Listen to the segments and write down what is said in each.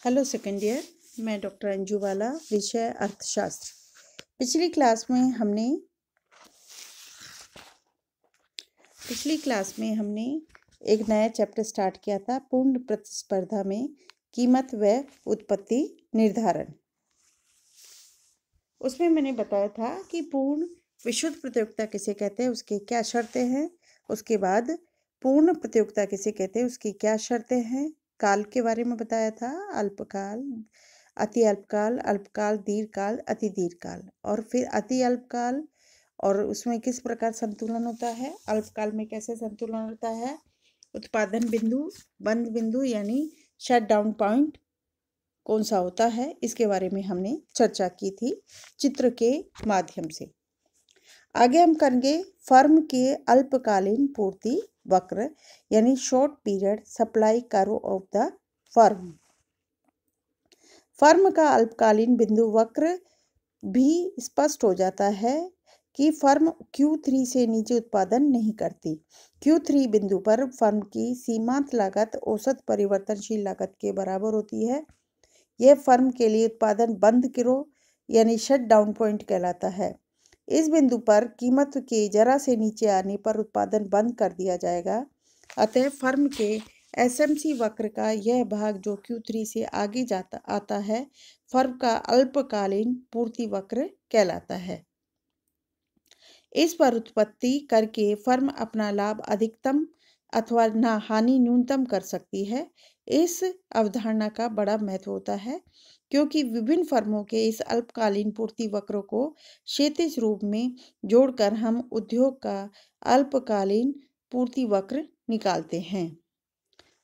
Hello second year, मैं doctor Anju वाला, विषय अर्थशास्त्र। पिछली क्लास में हमने एक नया चैप्टर स्टार्ट किया था, पूर्ण प्रतिस्पर्धा में कीमत व उत्पत्ति निर्धारण। उसमें मैंने बताया था कि पूर्ण विशुद्ध प्रतियोगिता किसे कहते हैं, उसकी क्या शर्तें हैं। उसके बाद पूर्ण प्रतियोगिता किसे कहते हैं, उसकी क्या शर्तें हैं। काल के बारे में बताया था, अल्पकाल, अति अल्पकाल, अल्पकाल, दीर्घकाल, अति दीर्घकाल, और फिर अति अल्पकाल और उसमें किस प्रकार संतुलन होता है। अल्पकाल में कैसे संतुलन होता है, उत्पादन बिंदु, बंद बिंदु यानी शट डाउन पॉइंट कौन सा होता है, इसके बारे में हमने चर्चा की थी चित्र के माध्यम से। आगे हम करेंगे फर्म के अल्पकालीन पूर्ति वक्र यानी short period supply curve of the firm. Firm का अल्पकालीन बिंदु वक्र भी स्पष्ट हो जाता है कि फर्म Q3 से नीचे उत्पादन नहीं करती। Q3 बिंदु पर फर्म की सीमांत लागत औसत परिवर्तनशील लागत के बराबर होती है। यह फर्म के लिए उत्पादन बंद गिरोह यानी शट डाउन पॉइंट कहलाता है। इस बिंदु पर कीमत के जरा से नीचे आने पर उत्पादन बंद कर दिया जाएगा। अतः फर्म के एसएमसी वक्र का यह भाग जो Q3 से आगे आता है, फर्म का अल्पकालीन पूर्ति वक्र कहलाता है। इस पर उत्पत्ति करके फर्म अपना लाभ अधिकतम अथवा हानि न्यूनतम कर सकती है। इस अवधारणा का बड़ा महत्व होता है क्योंकि विभिन्न फर्मों के इस अल्पकालीन पूर्ति वक्रों को क्षैतिज रूप में जोड़कर हम उद्योग का अल्पकालीन पूर्ति वक्र निकालते हैं।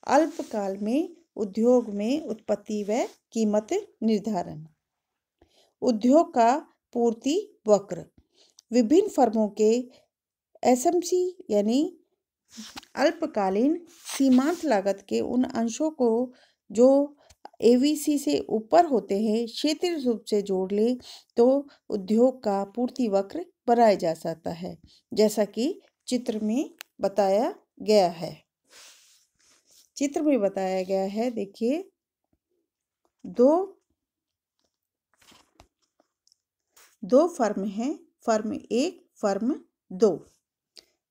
अल्पकाल में उद्योग में उत्पत्ति व कीमत निर्धारण। उद्योग का पूर्ति वक्र विभिन्न फर्मों के एसएमसी यानी अल्पकालीन सीमांत लागत के उन अंशों को जो एवीसी से ऊपर होते हैं क्षैतिज रूप से जोड़ ले तो उद्योग का पूर्ति वक्र बनाया जा सकता है, जैसा कि चित्र में बताया गया है। चित्र में बताया गया है, देखिए दो फर्म हैं, फर्म 1, फर्म 2।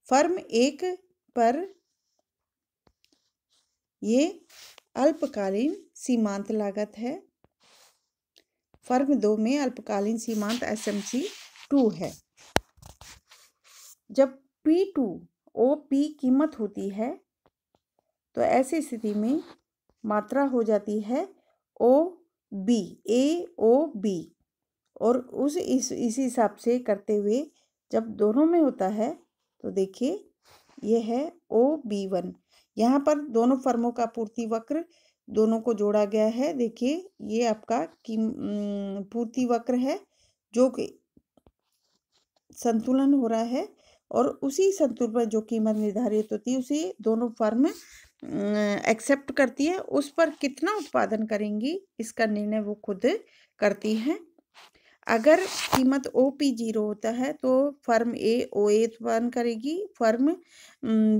फर्म 1 पर ये अल्पकालीन सीमांत लागत है, फर्म 2 में अल्पकालीन सीमांत एसएमसी 2 है। जब P2 OP कीमत होती है तो ऐसी स्थिति में मात्रा हो जाती है OB, AOB, और इस हिसाब से करते हुए जब दोनों में होता है तो देखिए यह है OB1। यहाँ पर दोनों फर्मों का पूर्ति वक्र दोनों को जोड़ा गया है। देखिए ये आपका पूर्ति वक्र है जो कि संतुलन हो रहा है और उसी संतुलन पर जो कीमत निर्धारित होती है उसे दोनों फर्म एक्सेप्ट करती है। उस पर कितना उत्पादन करेंगी इसका निर्णय वो खुद करती हैं। अगर कीमत OP0 होता है तो फर्म A OA उत्पादन करेगी, फर्म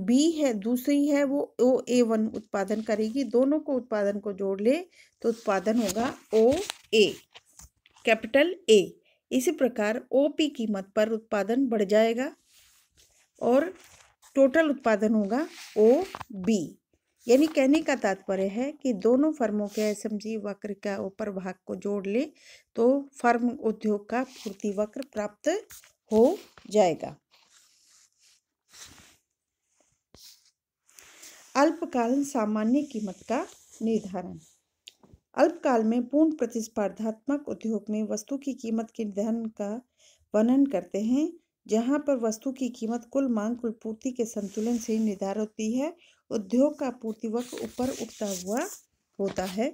B है दूसरी है वो OA1 उत्पादन करेगी। दोनों को उत्पादन को जोड़ ले तो उत्पादन होगा OA, कैपिटल A। इसी प्रकार OP कीमत पर उत्पादन बढ़ जाएगा और टोटल उत्पादन होगा OB। यानी कहने का तात्पर्य है कि दोनों फर्मों के एसएमसी वक्र का ऊपर भाग को जोड़ ले तो फर्म उद्योग का पूर्ति वक्र प्राप्त हो जाएगा। अल्पकालीन सामान्य कीमत का निर्धारण। अल्पकाल में पूर्ण प्रतिस्पर्धात्मक उद्योग में वस्तु की कीमत के निर्धारण का वर्णन करते हैं, जहां पर वस्तु की कीमत कुल मांग कुल पूर्ति के संतुलन से निर्धारित होती है। उद्योग का पूर्ति वक्र ऊपर उठता हुआ होता है,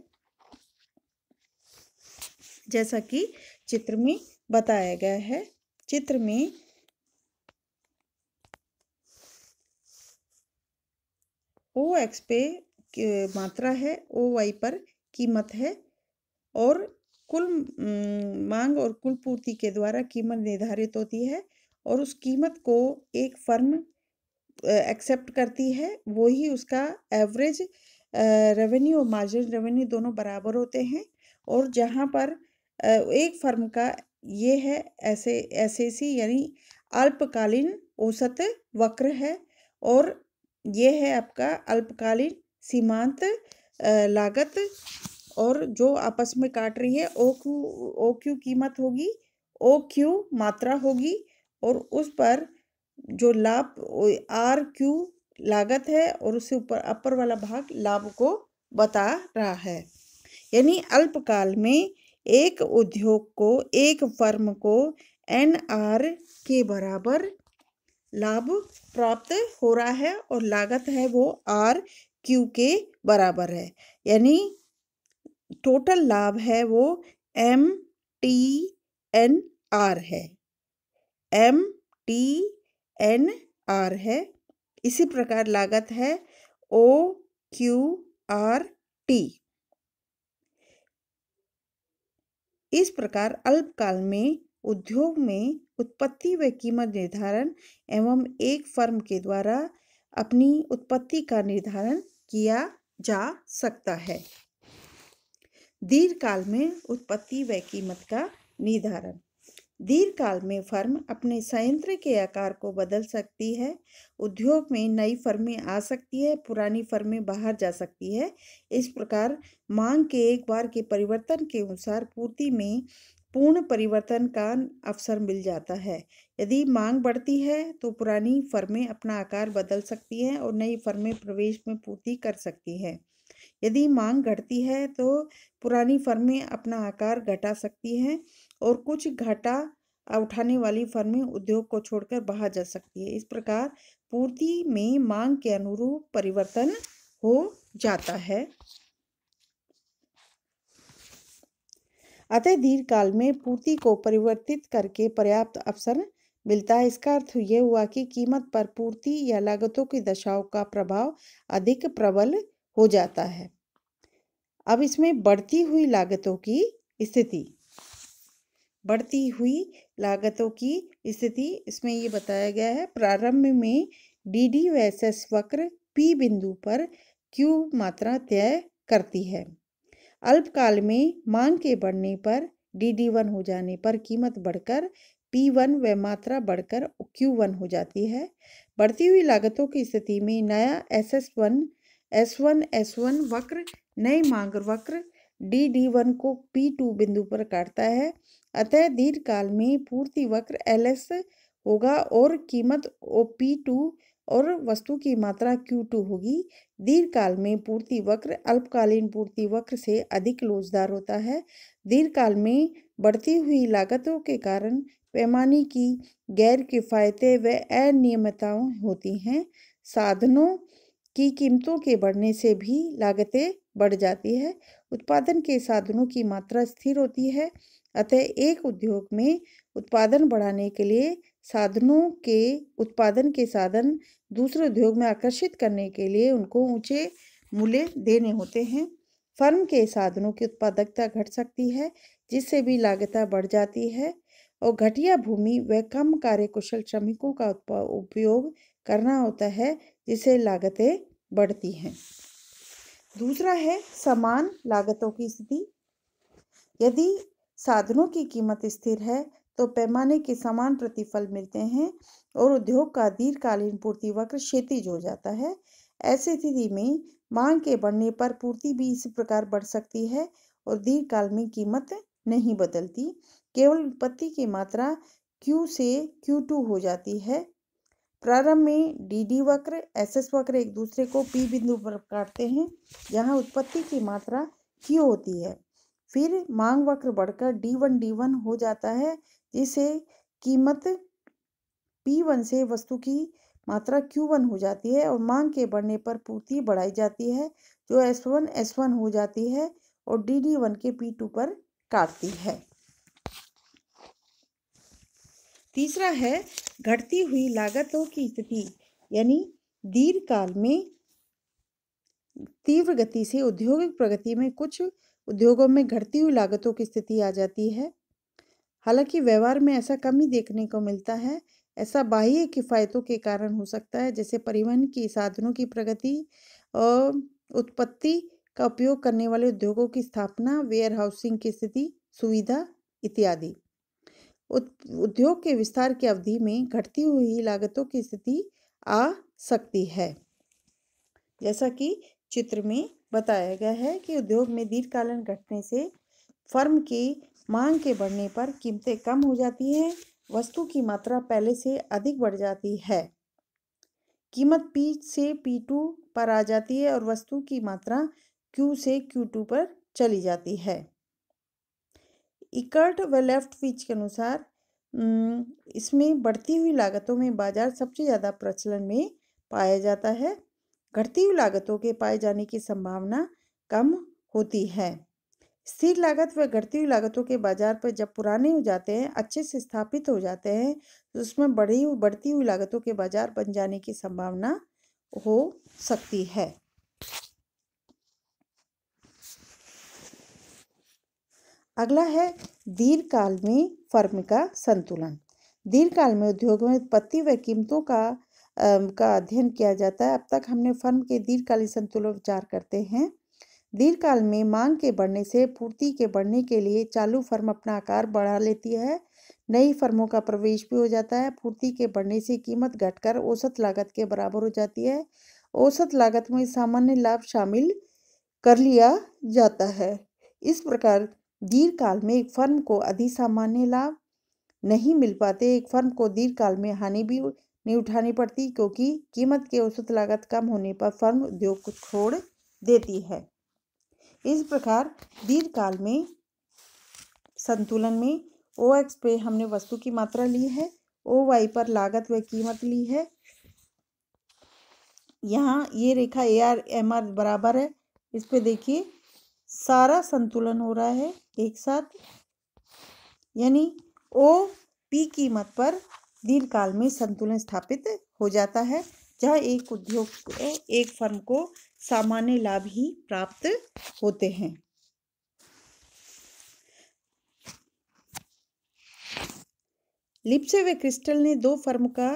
जैसा कि चित्र में बताया गया है। चित्र में OX पे मात्रा है, OY पर कीमत है और कुल मांग और कुल पूर्ति के द्वारा कीमत निर्धारित होती है और उस कीमत को एक फर्म एक्सेप्ट करती है, वही उसका एवरेज रेवेन्यू और मार्जिनल रेवेन्यू दोनों बराबर होते हैं, और जहाँ पर एक फर्म का ये है एसएसी यानी अल्पकालीन औसत वक्र है, और ये है आपका अल्पकालीन सीमांत लागत, और जो आपस में काट रही है ओ क्यू कीमत होगी, ओ क्यू मात्रा होगी, और उस पर जो लाभ आर क्यू लागत है, और उससे ऊपर अपर वाला भाग लाभ को बता रहा है। यानी अल्पकाल में एक उद्योग को, एक फर्म को एनआर के बराबर लाभ प्राप्त हो रहा है, और लागत है वो आर क्यू के बराबर है। यानी टोटल लाभ है वो एम टी एन आर है, एम टी एन आर है। इसी प्रकार लागत है ओ क्यू आर टी। इस प्रकार अल्पकाल में उद्योग में उत्पत्ति व कीमत निर्धारण एवं एक फर्म के द्वारा अपनी उत्पत्ति का निर्धारण किया जा सकता है। दीर्घकाल में उत्पत्ति व कीमत का निर्धारण। दीर्घकाल में फर्म अपने संयंत्र के आकार को बदल सकती है, उद्योग में नई फर्में आ सकती है, पुरानी फर्में बाहर जा सकती है। इस प्रकार मांग के एक बार के परिवर्तन के अनुसार पूर्ति में पूर्ण परिवर्तन का अवसर मिल जाता है। यदि मांग बढ़ती है तो पुरानी फर्में अपना आकार बदल सकती हैं और नई फर्में प्रवेश में पूर्ति कर सकती हैं। यदि मांग घटती है तो पुरानी फर्में अपना आकार घटा सकती हैं, और कुछ घाटा उठाने वाली फर्में उद्योग को छोड़कर बाहर जा सकती है। इस प्रकार पूर्ति में मांग के अनुरूप परिवर्तन हो जाता है। अतः दीर्घकाल में पूर्ति को परिवर्तित करके पर्याप्त अवसर मिलता है। इसका अर्थ यह हुआ कि कीमत पर पूर्ति या लागतों की दशाओं का प्रभाव अधिक प्रबल हो जाता है। अब इसमें बढ़ती हुई लागतों की स्थिति, बढ़ती हुई लागतों की स्थिति इसमें ये बताया गया है। प्रारंभ में डी व एस वक्र पी बिंदु पर क्यू मात्रा तय करती है। अल्पकाल में मांग के बढ़ने पर डी1 हो जाने पर कीमत बढ़कर P1 व मात्रा बढ़कर Q1 हो जाती है। बढ़ती हुई लागतों की स्थिति में नया S1 वक्र नए मांग वक्र डी1 को P2 बिंदु पर काटता है। अतः दीर्घकाल में पूर्ति वक्र LS होगा और कीमत P2 और वस्तु की मात्रा Q2 होगी। दीर्घकाल में पूर्ति वक्र अल्पकालीन पूर्ति वक्र से अधिक लोचदार होता है। दीर्घकाल में बढ़ती हुई लागतों के कारण पैमाने की गैर किफायतें व अनियमितताएं होती हैं। साधनों की कीमतों के बढ़ने से भी लागतें बढ़ जाती है। उत्पादन के साधनों की मात्रा स्थिर होती है। अतः एक उद्योग में उत्पादन बढ़ाने के लिए साधनों के उत्पादन के साधन दूसरे उद्योग में आकर्षित करने के लिए उनको ऊंचे मूल्य देने होते हैं। फर्म के साधनों की उत्पादकता घट सकती है, जिससे भी लागतें बढ़ जाती है, और घटिया भूमि व कम कार्यकुशल श्रमिकों का उपयोग करना होता है, जिससे लागतें बढ़ती हैं। दूसरा है समान लागतों की स्थिति। यदि साधनों की कीमत स्थिर है तो पैमाने के समान प्रतिफल मिलते हैं और उद्योग का दीर्घकालीन पूर्ति वक्र क्षैतिज हो जाता है। ऐसी स्थिति में मांग के बढ़ने पर पूर्ति भी इसी प्रकार बढ़ सकती है और दीर्घकाल में कीमत नहीं बदलती, केवल उत्पत्ति की मात्रा Q से Q2 हो जाती है। प्रारंभ में डी वक्र एस वक्र एक दूसरे को P बिंदु पर काटते हैं, जहां उत्पत्ति की मात्रा Q होती है। फिर मांग वक्र बढ़कर D1 हो जाता है, जिससे कीमत P1 से वस्तु की मात्रा Q1 हो जाती है और मांग के बढ़ने पर पूर्ति बढ़ाई जाती है, जो S1 हो जाती है और D1 के P2 पर काटती है। तीसरा है घटती हुई लागतों की स्थिति, यानी दीर्घकाल में तीव्र गति से औद्योगिक प्रगति में कुछ उद्योगों में घटती हुई लागतों की स्थिति आ जाती है। हालांकि व्यवहार में ऐसा कम ही देखने को मिलता है। ऐसा बाह्य किफायतों के कारण हो सकता है, जैसे परिवहन की साधनों की प्रगति और उत्पत्ति का उपयोग करने वाले उद्योगों की स्थापना, वेयर हाउसिंग की स्थिति, सुविधा इत्यादि। उद्योग के विस्तार की अवधि में घटती हुई लागतों की स्थिति आ सकती है। जैसा कि चित्र में बताया गया है कि उद्योग में दीर्घकालीन घटने से फर्म की मांग के बढ़ने पर कीमतें कम हो जाती हैं, वस्तु की मात्रा पहले से अधिक बढ़ जाती है, कीमत P से P2 पर आ जाती है और वस्तु की मात्रा Q से Q2 पर चली जाती है। इकर्ट व लेफ्टविच के अनुसार इसमें बढ़ती हुई लागतों में बाजार सबसे ज़्यादा प्रचलन में पाया जाता है। घटती हुई लागतों के पाए जाने की संभावना कम होती है। स्थिर लागत व घटती हुई लागतों के बाजार पर जब पुराने हो जाते हैं, अच्छे से स्थापित हो जाते हैं, तो उसमें बढ़ती हुई लागतों के बाजार बन जाने की संभावना हो सकती है। अगला है दीर्घकाल में फर्म का संतुलन। दीर्घकाल में उद्योग में उत्पत्ति व कीमतों का अध्ययन किया जाता है। अब तक हमने फर्म के दीर्घकालीन संतुलन विचार करते हैं। दीर्घकाल में मांग के बढ़ने से पूर्ति के बढ़ने के लिए चालू फर्म अपना आकार बढ़ा लेती है, नई फर्मों का प्रवेश भी हो जाता है। पूर्ति के बढ़ने से कीमत घटकर औसत लागत के बराबर हो जाती है। औसत लागत में सामान्य लाभ शामिल कर लिया जाता है। इस प्रकार दीर्घकाल में एक फर्म को अधिसामान्य लाभ नहीं मिल पाते। एक फर्म को दीर्घकाल में हानि भी नहीं उठानी पड़ती, क्योंकि कीमत की औसत लागत कम होने पर फर्म उद्योग को छोड़ देती है। इस प्रकार दीर्घकाल में संतुलन में OX पे हमने वस्तु की मात्रा ली है, OY पर लागत व कीमत ली है। यहाँ ये रेखा AR/MR बराबर है, इस पे देखिए सारा संतुलन हो रहा है एक साथ, यानी OP कीमत पर दीर्घकाल में संतुलन स्थापित हो जाता है, जहाँ एक फर्म को सामान्य लाभ ही प्राप्त होते हैं। लिप्से व क्रिस्टल ने दो फर्म का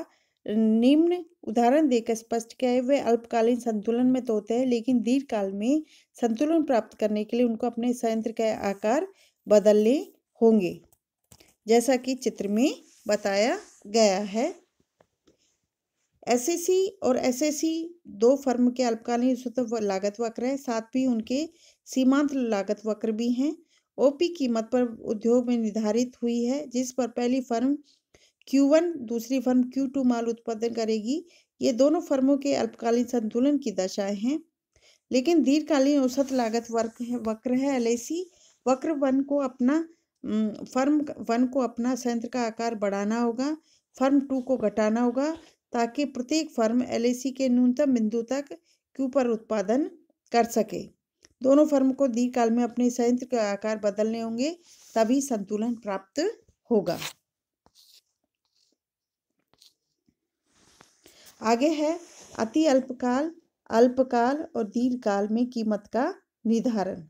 निम्न उदाहरण देकर स्पष्ट किया है। वे अल्पकालीन संतुलन में तो होते हैं, लेकिन दीर्घकाल में संतुलन प्राप्त करने के लिए उनको अपने संयंत्र का आकार बदलने होंगे, जैसा कि चित्र में बताया गया है। SAC और SAC दो फर्म के अल्पकालीन शुद्ध लागत वक्र है, साथ ही उनके सीमांत लागत वक्र भी हैं। OP कीमत पर उद्योग में निर्धारित हुई है, जिस पर पहली फर्म Q1 दूसरी फर्म Q2 माल उत्पादन करेगी। ये दोनों फर्मों के अल्पकालीन संतुलन की दशाएं हैं। लेकिन दीर्घकालीन औसत लागत वक्र है LAC वक्र फर्म 1 को अपना संयंत्र का आकार बढ़ाना होगा, फर्म 2 को घटाना होगा, ताकि प्रत्येक फर्म LAC के न्यूनतम बिंदु तक Q पर उत्पादन कर सके। दोनों फर्म को दीर्घकाल में अपने संयंत्र का आकार बदलने होंगे, तभी संतुलन प्राप्त होगा। आगे है अति अल्पकाल, अल्पकाल और दीर्घकाल में कीमत का निर्धारण।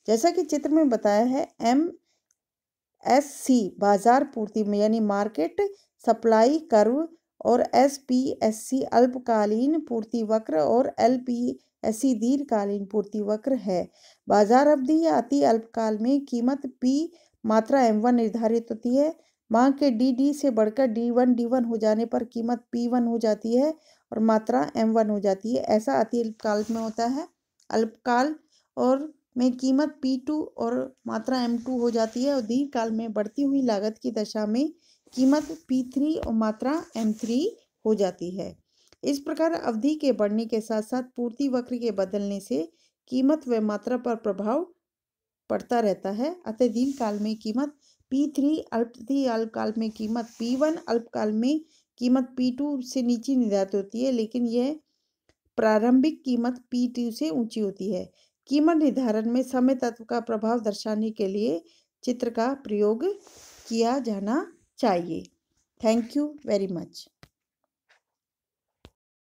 जैसा कि चित्र में बताया है, MSC बाजार पूर्ति में यानी मार्केट सप्लाई कर्व और SPSC अल्पकालीन पूर्ति वक्र और LPSC दीर्घकालीन पूर्ति वक्र है। बाजार अवधि या अति अल्पकाल में कीमत P मात्रा M1 निर्धारित होती है। मांग के D से बढ़कर D1 हो जाने पर कीमत P1 हो जाती है और मात्रा M1 हो जाती है। ऐसा अति अल्पकाल में होता है। अल्पकाल और में कीमत P2 और मात्रा M2 हो जाती है और दीर्घकाल में बढ़ती हुई लागत की दशा में कीमत P3 और मात्रा M3 हो जाती है। इस प्रकार अवधि के बढ़ने के साथ साथ पूर्ति वक्र के बदलने से कीमत व मात्रा पर प्रभाव पड़ता रहता है। अतः दीर्घकाल में कीमत P3, अल्पकाल में कीमत P1, अल्पकाल में कीमत P2 से नीचे निर्धारित होती है, लेकिन यह प्रारंभिक कीमत P2 से ऊंची होती है। कीमत निर्धारण में समय तत्व का प्रभाव दर्शाने के लिए चित्र का प्रयोग किया जाना चाहिए। Thank you very much.